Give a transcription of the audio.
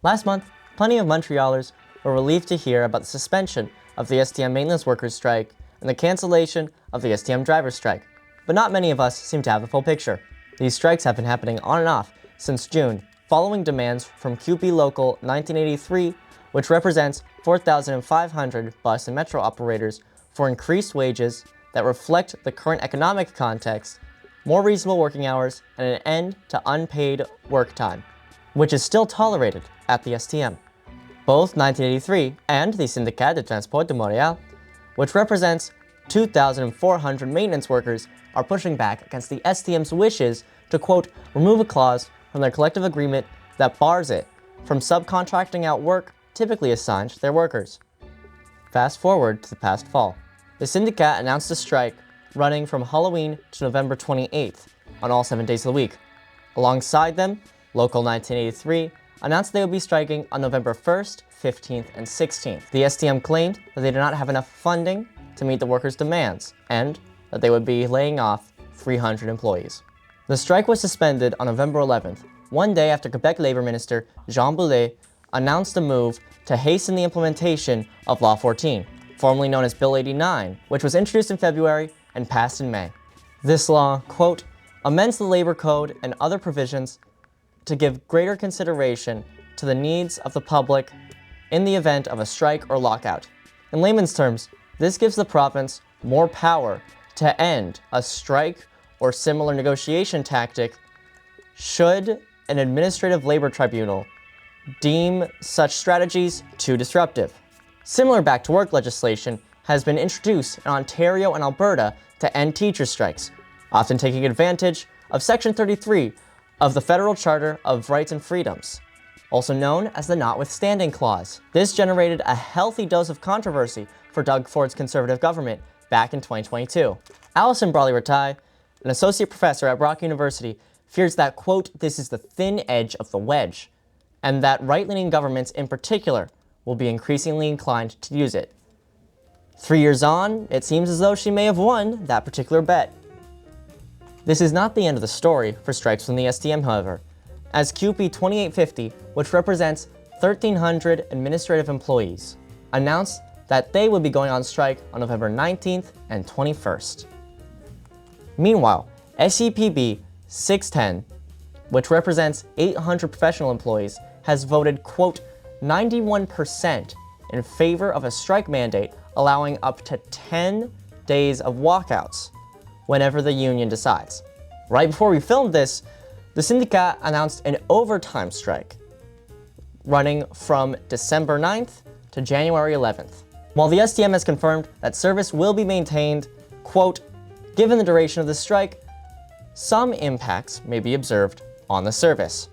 Last month, plenty of Montrealers were relieved to hear about the suspension of the STM maintenance workers' strike and the cancellation of the STM drivers' strike, but not many of us seem to have the full picture. These strikes have been happening on and off since June, following demands from QP Local 1983, which represents 4,500 bus and metro operators for increased wages that reflect the current economic context, more reasonable working hours, and an end to unpaid work time, which is still tolerated at the STM. Both 1983 and the Syndicat de Transport de Montréal, which represents 2,400 maintenance workers, are pushing back against the STM's wishes to, quote, remove a clause from their collective agreement that bars it from subcontracting out work typically assigned to their workers. Fast forward to the past fall. The Syndicat announced a strike running from Halloween to November 28th on all 7 days of the week. Alongside them, Local 1983 announced they would be striking on November 1st, 15th, and 16th. The STM claimed that they did not have enough funding to meet the workers' demands and that they would be laying off 300 employees. The strike was suspended on November 11th, one day after Quebec Labour Minister Jean Boulet announced a move to hasten the implementation of Law 14, formerly known as Bill 89, which was introduced in February and passed in May. This law, quote, amends the labor code and other provisions to give greater consideration to the needs of the public in the event of a strike or lockout. In layman's terms, this gives the province more power to end a strike or similar negotiation tactic should an administrative labor tribunal deem such strategies too disruptive. Similar back-to-work legislation has been introduced in Ontario and Alberta to end teacher strikes, often taking advantage of Section 33 of the Federal Charter of Rights and Freedoms, also known as the Notwithstanding Clause. This generated a healthy dose of controversy for Doug Ford's Conservative government back in 2022. Alison Brawley-Rattaille, an associate professor at Brock University, fears that, quote, this is the thin edge of the wedge, and that right-leaning governments in particular will be increasingly inclined to use it. 3 years on, it seems as though she may have won that particular bet. This is not the end of the story for strikes from the STM, however, as QP 2850, which represents 1,300 administrative employees, announced that they would be going on strike on November 19th and 21st. Meanwhile, SEPB 610, which represents 800 professional employees, has voted, quote, 91% in favor of a strike mandate allowing up to 10 days of walkouts whenever the union decides. Right before we filmed this, the Syndicat announced an overtime strike running from December 9th to January 11th. While the STM has confirmed that service will be maintained, quote, given the duration of the strike, some impacts may be observed on the service.